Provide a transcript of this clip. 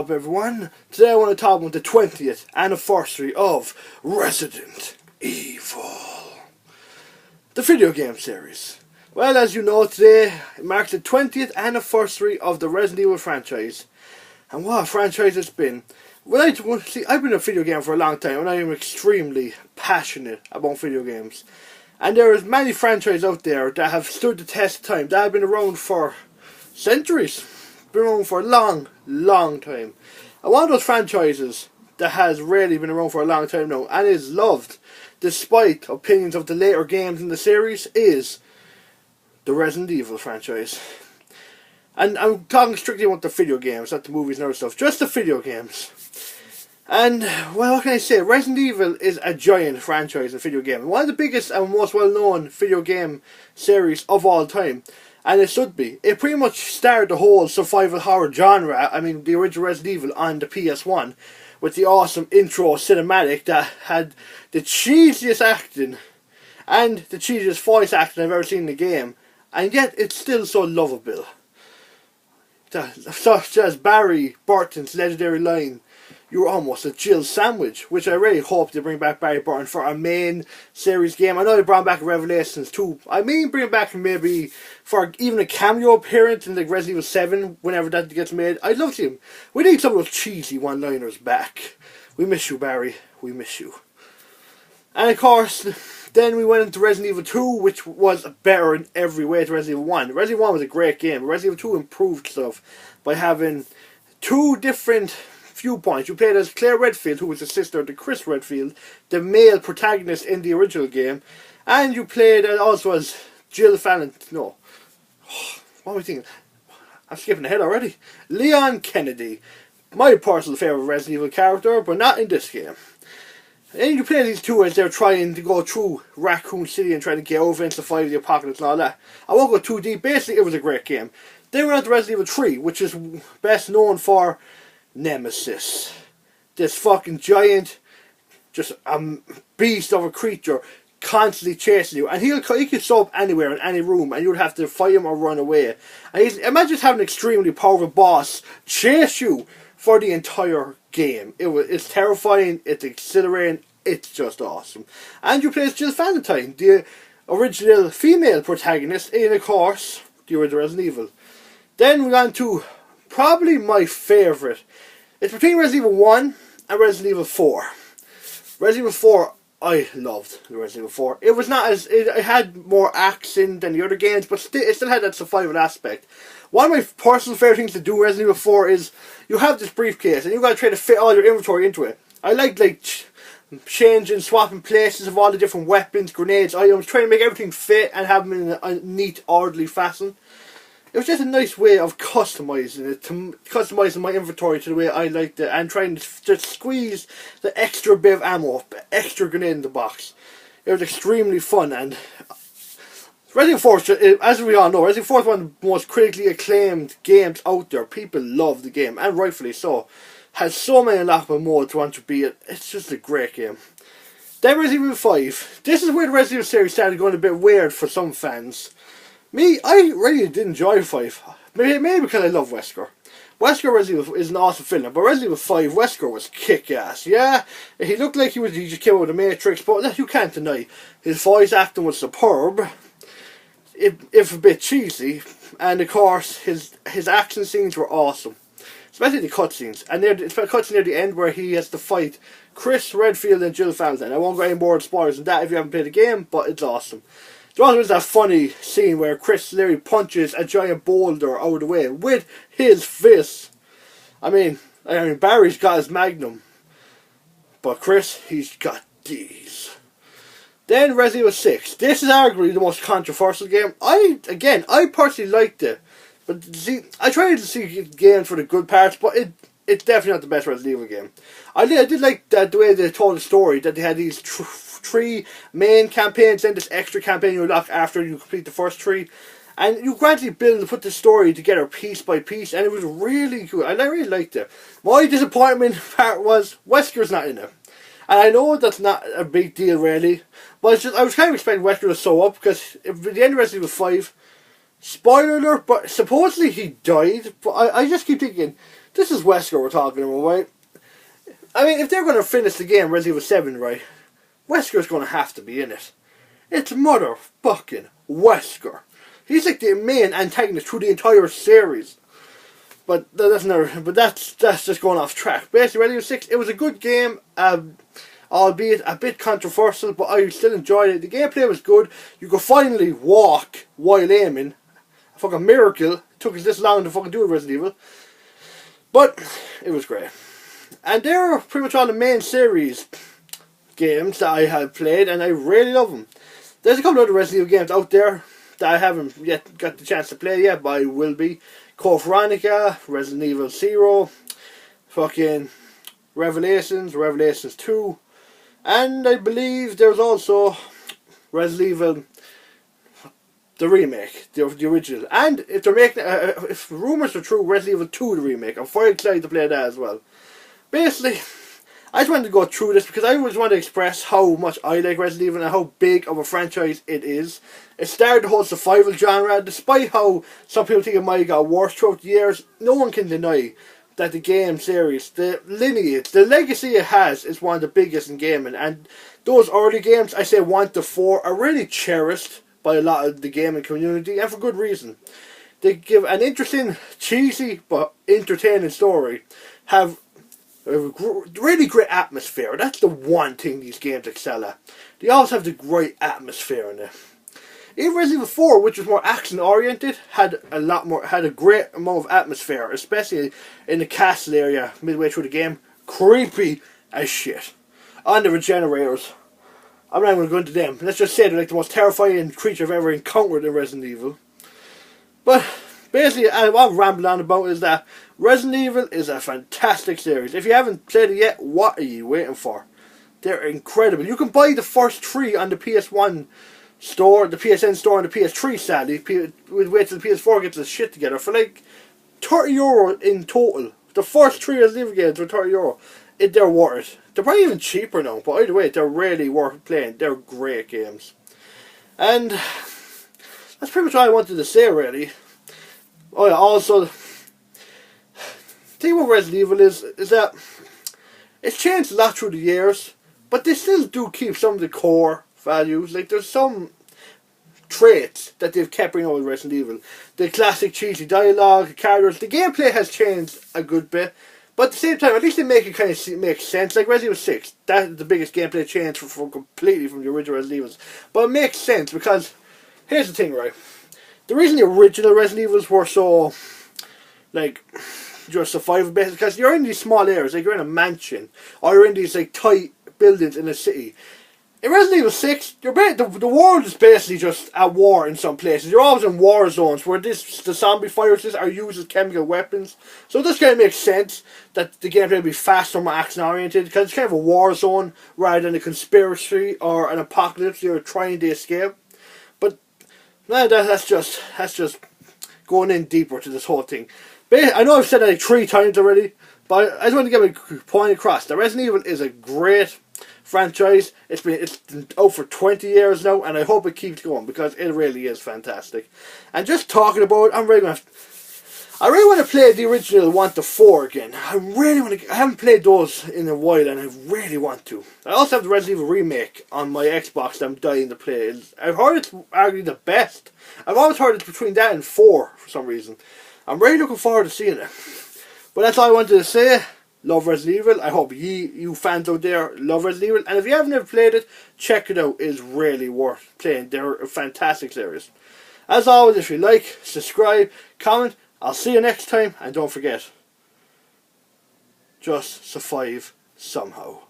up, everyone? Today I want to talk about the 20th anniversary of Resident Evil, the video game series. Well, as you know, today it marks the 20th anniversary of the Resident Evil franchise. And what a franchise it's been. Well, I've been a video game for a long time, and I am extremely passionate about video games. And there is many franchises out there that have stood the test of time, that have been around for centuries. Been around for a long time. And one of those franchises that has really been around for a long time now and is loved despite opinions of the later games in the series is the Resident Evil franchise. And I'm talking strictly about the video games, not the movies and other stuff, just the video games. And, well, what can I say? Resident Evil is a giant franchise in video game. One of the biggest and most well-known video game series of all time. And it should be. It pretty much started the whole survival horror genre. I mean, the original Resident Evil on the PS1 with the awesome intro cinematic that had the cheesiest acting and the cheesiest voice acting I've ever seen in the game. And yet, it's still so lovable. Such as Barry Burton's legendary line, "You're almost a Jill sandwich," which I really hope they bring back Barry Burton for a main series game. I know they brought him back in Revelations 2. I mean, bring him back maybe for even a cameo appearance in like Resident Evil 7 whenever that gets made. I'd love to see him. We need some of those cheesy one-liners back. We miss you, Barry. We miss you. And of course, then we went into Resident Evil 2, which was better in every way to Resident Evil 1. Resident Evil 1 was a great game. Resident Evil 2 improved stuff by having two different viewpoints. You played as Claire Redfield, who was the sister to Chris Redfield, the male protagonist in the original game, and you played also as Jill Valentine. No, what am I thinking? I'm skipping ahead already. Leon Kennedy, my personal favourite Resident Evil character, but not in this game. And you play these two as they're trying to go through Raccoon City and trying to get over and survive the apocalypse and all that. I won't go too deep. Basically, it was a great game. Then we went on to Resident Evil 3, which is best known for Nemesis. This fucking giant, just a beast of a creature constantly chasing you. And he could show up anywhere in any room and you'd have to fight him or run away. And imagine just having an extremely powerful boss chase you for the entire game. It's terrifying, it's exhilarating, it's just awesome. And you play as Jill Valentine, the original female protagonist in, of course, the original Resident Evil. Then we got to probably my favourite. It's between Resident Evil 1 and Resident Evil 4. Resident Evil 4, I loved the Resident Evil 4. It was not as, it had more action than the other games, but it still had that survival aspect. One of my personal favourite things to do in Resident Evil 4 is you have this briefcase and you've got to try to fit all your inventory into it. I like changing, swapping places of all the different weapons, grenades, items, trying to make everything fit and have them in a neat, orderly fashion. It was just a nice way of customizing it, customizing my inventory to the way I liked it, and trying to just squeeze the extra bit of ammo, extra grenade in the box. It was extremely fun, and Resident Evil 4, as we all know, Resident Evil 4 is one of the most critically acclaimed games out there. People love the game, and rightfully so. Has so many unlockable modes once you beat it. It's just a great game. Then Resident Evil 5. This is where the Resident Evil series started going a bit weird for some fans. Me, I really did enjoy 5. Maybe because I love Wesker. Wesker Resident Evil is an awesome villain, but Resident Evil 5, Wesker was kick-ass. Yeah, he looked like he just came out of the Matrix, but you can't deny his voice acting was superb. If a bit cheesy, and of course his action scenes were awesome, especially the cutscenes. And it's a cutscene near the end where he has to fight Chris Redfield and Jill Valentine. I won't go any more spoilers than that if you haven't played the game, but it's awesome. There also is that funny scene where Chris literally punches a giant boulder out of the way with his fist. I mean Barry's got his Magnum, but Chris, he's got these. Then Resident Evil 6. This is arguably the most controversial game. I personally liked it. But see, I tried to see games for the good parts, but it's definitely not the best Resident Evil game. I did like the way they told the story, that they had these three main campaigns, then this extra campaign you unlock after you complete the first three. And you gradually put the story together piece by piece, and it was really good. I really liked it. My disappointment part was Wesker's not in it. And I know that's not a big deal really, but it's just, I was kind of expecting Wesker to show up, because at the end of Resident Evil 5, spoiler alert, but supposedly he died. But I just keep thinking, This is Wesker we're talking about, right? I mean, if they're going to finish the game Resident Evil 7, right, Wesker's going to have to be in it. It's motherfucking Wesker. He's like the main antagonist through the entire series. But that's never. But that's just going off track. Basically, Resident Evil 6, it was a good game, albeit a bit controversial, but I still enjoyed it. The gameplay was good. You could finally walk while aiming. A fucking miracle. It took us this long to fucking do it, Resident Evil. But it was great. And they're pretty much all the main series games that I have played, and I really love them. There's a couple of other Resident Evil games out there that I haven't yet got the chance to play yet, but I will be. Code Veronica, Resident Evil 0, fucking Revelations 2, and I believe there's also Resident Evil, the remake, the original. And if they're making, if rumours are true, Resident Evil 2, the remake. I'm very excited to play that as well. Basically, I just wanted to go through this because I always want to express how much I like Resident Evil and how big of a franchise it is. It started the whole survival genre. Despite how some people think it might have got worse throughout the years, no one can deny that the game series, the lineage, the legacy it has is one of the biggest in gaming. And those early games, I say 1 to 4, are really cherished by a lot of the gaming community, and for good reason. They give an interesting, cheesy, but entertaining story. Have a really great atmosphere. That's the one thing these games excel at. They always have the great atmosphere in it. Even Resident Evil 4, which was more action oriented, had a great amount of atmosphere, especially in the castle area midway through the game. Creepy as shit. On the Regenerators, I'm not even going to go into them. Let's just say they're like the most terrifying creature I've ever encountered in Resident Evil. But basically, what I'm rambling on about is that Resident Evil is a fantastic series. If you haven't played it yet, what are you waiting for? They're incredible. You can buy the first 3 on the PS1 store, the PSN store, and the PS3, sadly. We'll wait till the PS4 gets its shit together for like €30 in total. The first 3 Resident Evil games for €30. They're worth it. They're probably even cheaper now, but either way, they're really worth playing. They're great games. And that's pretty much all I wanted to say, really. Oh yeah, also, the thing about Resident Evil is that it's changed a lot through the years, but they still do keep some of the core values. Like, there's some traits that they've kept bringing over Resident Evil. The classic cheesy dialogue, the characters, the gameplay has changed a good bit, but at the same time, at least they make it kind of make sense. Like Resident Evil 6, that's the biggest gameplay change from completely from the original Resident Evils. But it makes sense because, here's the thing, right? The reason the original Resident Evils were so, like, just survival based, because you're in these small areas, like you're in a mansion, or you're in these like tight buildings in a city. In Resident Evil 6, the world is basically just at war in some places. You're always in war zones where the zombie viruses are used as chemical weapons. So it just kind of makes sense that the gameplay will be faster, more action oriented, because it's kind of a war zone rather than a conspiracy or an apocalypse you're trying to escape. But no, that's just going in deeper to this whole thing. But I know I've said that like 3 times already, but I just want to get my point across. The Resident Evil is a great franchise. It's been out for 20 years now, and I hope it keeps going because it really is fantastic. And just talking about it, I really want to play the original 1 to 4 again. I haven't played those in a while, and I really want to. I also have the Resident Evil remake on my Xbox that I'm dying to play. I've heard it's arguably the best. I've always heard it's between that and 4 for some reason. I'm really looking forward to seeing it. But that's all I wanted to say. Love Resident Evil. I hope you fans out there love Resident Evil. And if you haven't ever played it, check it out. It's really worth playing. They're a fantastic series. As always, if you like, subscribe, comment. I'll see you next time. And don't forget, just survive somehow.